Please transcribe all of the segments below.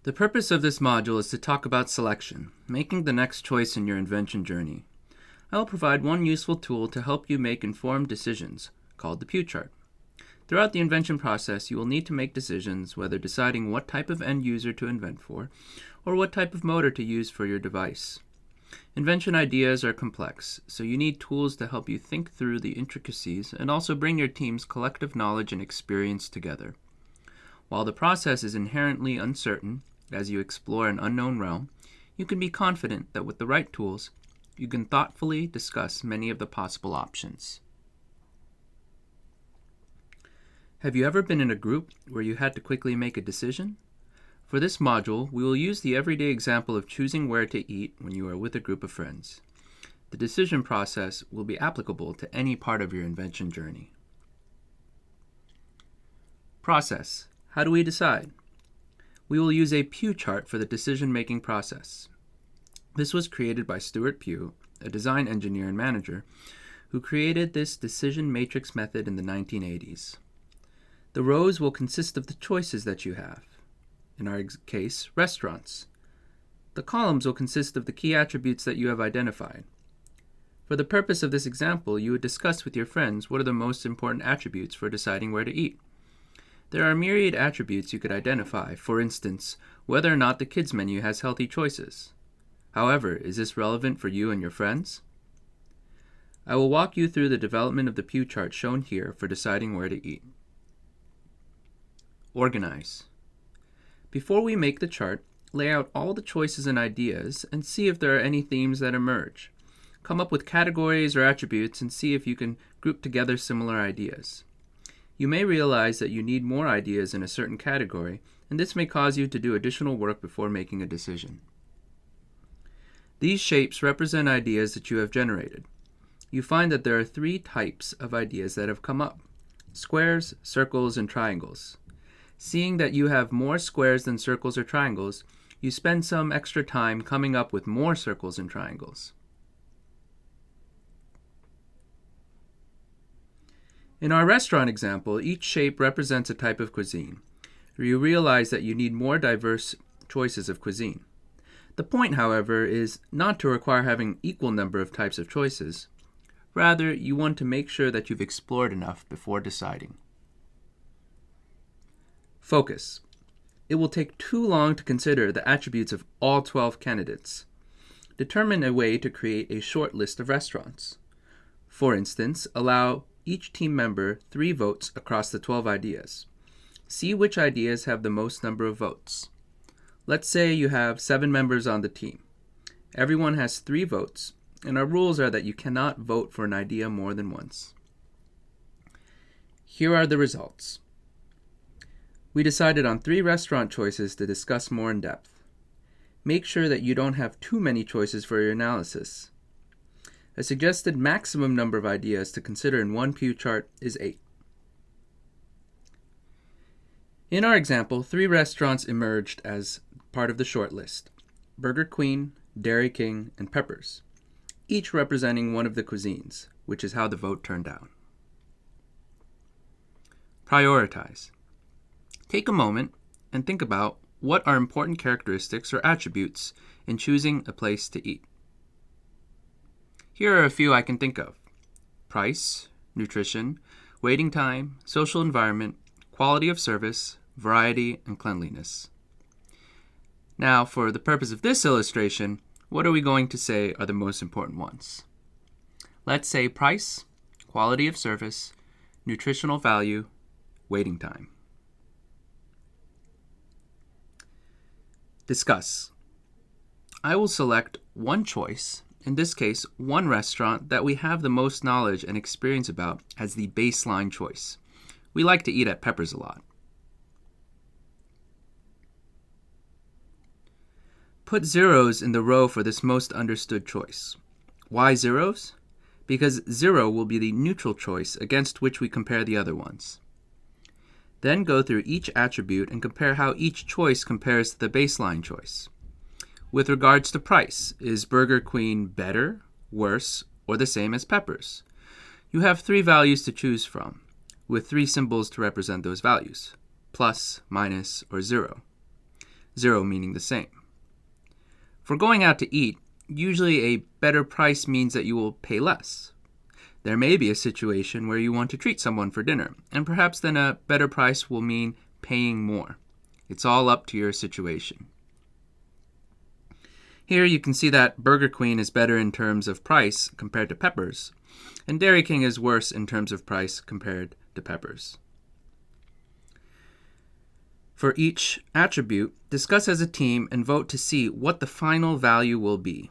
The purpose of this module is to talk about selection, making the next choice in your invention journey. I will provide one useful tool to help you make informed decisions, called the Pew Chart. Throughout the invention process, you will need to make decisions whether deciding what type of end user to invent for, or what type of motor to use for your device. Invention ideas are complex, so you need tools to help you think through the intricacies and also bring your team's collective knowledge and experience together. While the process is inherently uncertain, as you explore an unknown realm, you can be confident that with the right tools, you can thoughtfully discuss many of the possible options. Have you ever been in a group where you had to quickly make a decision? For this module, we will use the everyday example of choosing where to eat when you are with a group of friends. The decision process will be applicable to any part of your invention journey. Process. How do we decide? We will use a Pew chart for the decision-making process. This was created by Stuart Pew, a design engineer and manager, who created this decision matrix method in the 1980s. The rows will consist of the choices that you have. In our case, restaurants. The columns will consist of the key attributes that you have identified. For the purpose of this example, you would discuss with your friends what are the most important attributes for deciding where to eat. There are myriad attributes you could identify, for instance, whether or not the kids' menu has healthy choices. However, is this relevant for you and your friends? I will walk you through the development of the Pew chart shown here for deciding where to eat. Organize. Before we make the chart, lay out all the choices and ideas and see if there are any themes that emerge. Come up with categories or attributes and see if you can group together similar ideas. You may realize that you need more ideas in a certain category, and this may cause you to do additional work before making a decision. These shapes represent ideas that you have generated. You find that there are three types of ideas that have come up: squares, circles, and triangles. Seeing that you have more squares than circles or triangles, you spend some extra time coming up with more circles and triangles. In our restaurant example, each shape represents a type of cuisine. You realize that you need more diverse choices of cuisine. The point, however, is not to require having equal number of types of choices. Rather, you want to make sure that you've explored enough before deciding. Focus. It will take too long to consider the attributes of all 12 candidates. Determine a way to create a short list of restaurants. For instance, allow each team member 3 votes across the 12 ideas. See which ideas have the most number of votes. Let's say you have 7 members on the team. Everyone has 3 votes, and our rules are that you cannot vote for an idea more than once. Here are the results. We decided on 3 restaurant choices to discuss more in depth. Make sure that you don't have too many choices for your analysis. A suggested maximum number of ideas to consider in one Pew chart is 8. In our example, 3 restaurants emerged as part of the short list: Burger Queen, Dairy King, and Peppers, each representing one of the cuisines, which is how the vote turned out. Prioritize. Take a moment and think about what are important characteristics or attributes in choosing a place to eat. Here are a few I can think of: price, nutrition, waiting time, social environment, quality of service, variety, and cleanliness. Now, for the purpose of this illustration, what are we going to say are the most important ones? Let's say price, quality of service, nutritional value, waiting time. Discuss. I will select one choice, in this case, one restaurant that we have the most knowledge and experience about as the baseline choice. We like to eat at Peppers a lot. Put zeros in the row for this most understood choice. Why zeros? Because 0 will be the neutral choice against which we compare the other ones. Then go through each attribute and compare how each choice compares to the baseline choice. With regards to price, is Burger Queen better, worse, or the same as Peppers? You have 3 values to choose from, with 3 symbols to represent those values: plus, minus, or 0. 0 meaning the same. For going out to eat, usually a better price means that you will pay less. There may be a situation where you want to treat someone for dinner, and perhaps then a better price will mean paying more. It's all up to your situation. Here you can see that Burger Queen is better in terms of price compared to Peppers, and Dairy King is worse in terms of price compared to Peppers. For each attribute, discuss as a team and vote to see what the final value will be.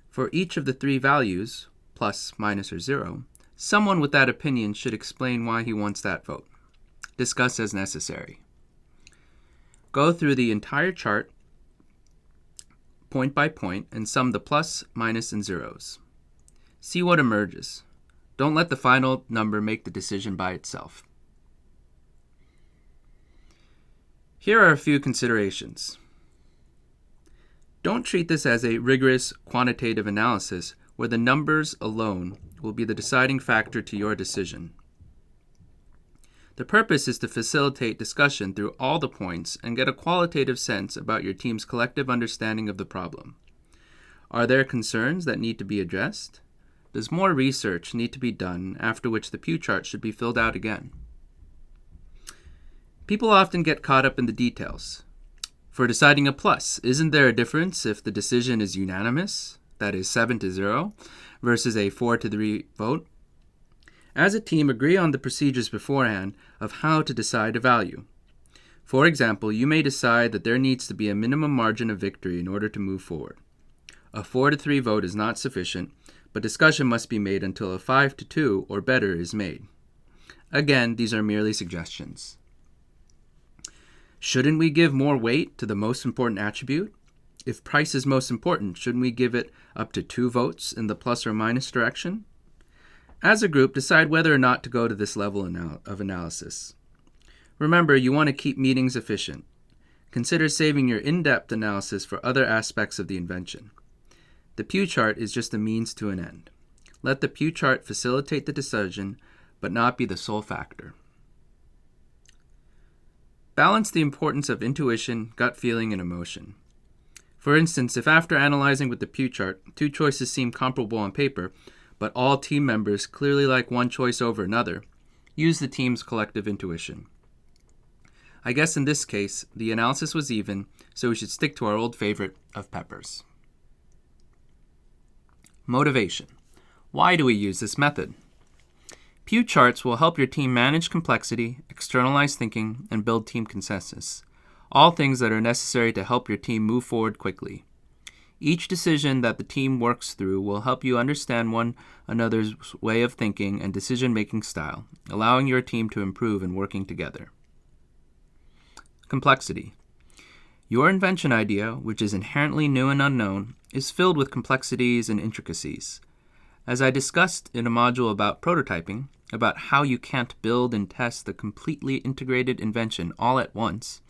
For each of the three values, plus, minus, or 0, someone with that opinion should explain why he wants that vote. Discuss as necessary. Go through the entire chart, point by point, and sum the plus, minus, and zeros. See what emerges. Don't let the final number make the decision by itself. Here are a few considerations. Don't treat this as a rigorous quantitative analysis where the numbers alone will be the deciding factor to your decision. The purpose is to facilitate discussion through all the points and get a qualitative sense about your team's collective understanding of the problem. Are there concerns that need to be addressed? Does more research need to be done, after which the pew chart should be filled out again? People often get caught up in the details. For deciding a plus, isn't there a difference if the decision is unanimous, that is 7-0, versus a 4-3 vote? As a team, agree on the procedures beforehand of how to decide a value. For example, you may decide that there needs to be a minimum margin of victory in order to move forward. A 4-3 vote is not sufficient, but discussion must be made until a 5-2 or better is made. Again, these are merely suggestions. Shouldn't we give more weight to the most important attribute? If price is most important, shouldn't we give it up to 2 votes in the plus or minus direction? As a group, decide whether or not to go to this level of analysis. Remember, you want to keep meetings efficient. Consider saving your in-depth analysis for other aspects of the invention. The pew chart is just a means to an end. Let the pew chart facilitate the decision, but not be the sole factor. Balance the importance of intuition, gut feeling, and emotion. For instance, if after analyzing with the pew chart, 2 choices seem comparable on paper, but all team members clearly like one choice over another, use the team's collective intuition. I guess in this case, the analysis was even, so we should stick to our old favorite of Peppers. Motivation. Why do we use this method? Pew charts will help your team manage complexity, externalize thinking, and build team consensus, all things that are necessary to help your team move forward quickly. Each decision that the team works through will help you understand one another's way of thinking and decision-making style, allowing your team to improve in working together. Complexity. Your invention idea, which is inherently new and unknown, is filled with complexities and intricacies. As I discussed in a module about prototyping, about how you can't build and test the completely integrated invention all at once,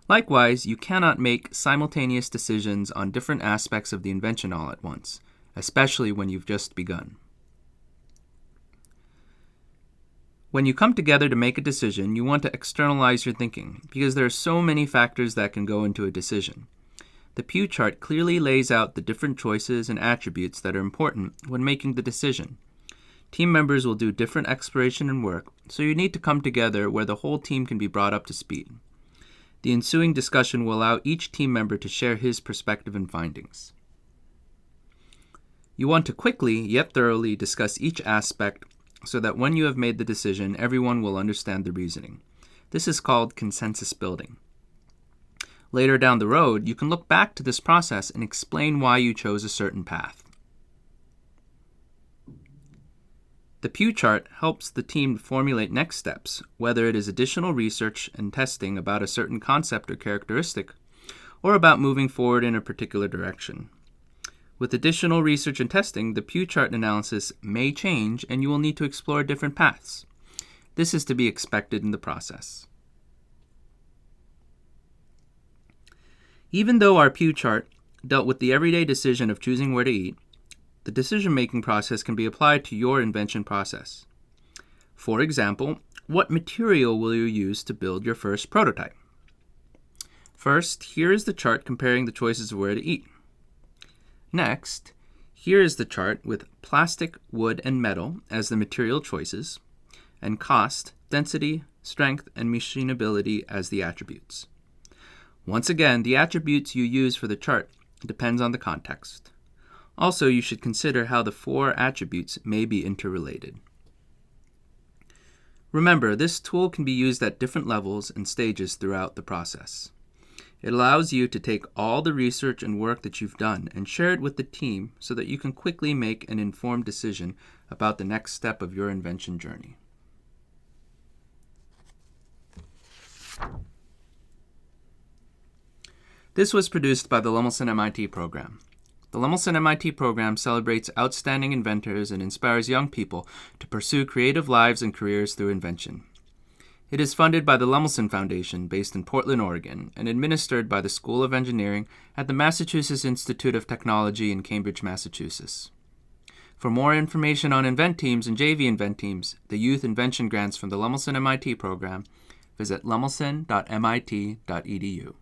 likewise, you cannot make simultaneous decisions on different aspects of the invention all at once, especially when you've just begun. When you come together to make a decision, you want to externalize your thinking, because there are so many factors that can go into a decision. The pew chart clearly lays out the different choices and attributes that are important when making the decision. Team members will do different exploration and work, so you need to come together where the whole team can be brought up to speed. The ensuing discussion will allow each team member to share his perspective and findings. You want to quickly, yet thoroughly, discuss each aspect so that when you have made the decision, everyone will understand the reasoning. This is called consensus building. Later down the road, you can look back to this process and explain why you chose a certain path. The pew chart helps the team formulate next steps, whether it is additional research and testing about a certain concept or characteristic, or about moving forward in a particular direction. With additional research and testing, the pew chart analysis may change and you will need to explore different paths. This is to be expected in the process. Even though our pew chart dealt with the everyday decision of choosing where to eat, the decision-making process can be applied to your invention process. For example, what material will you use to build your first prototype? First, here is the chart comparing the choices of where to eat. Next, here is the chart with plastic, wood, and metal as the material choices, and cost, density, strength, and machinability as the attributes. Once again, the attributes you use for the chart depends on the context. Also, you should consider how the 4 attributes may be interrelated. Remember, this tool can be used at different levels and stages throughout the process. It allows you to take all the research and work that you've done and share it with the team so that you can quickly make an informed decision about the next step of your invention journey. This was produced by the Lemelson MIT program. The Lemelson MIT program celebrates outstanding inventors and inspires young people to pursue creative lives and careers through invention. It is funded by the Lemelson Foundation, based in Portland, Oregon, and administered by the School of Engineering at the Massachusetts Institute of Technology in Cambridge, Massachusetts. For more information on Invent Teams and JV Invent Teams, the youth invention grants from the Lemelson MIT program, visit lemelson.mit.edu.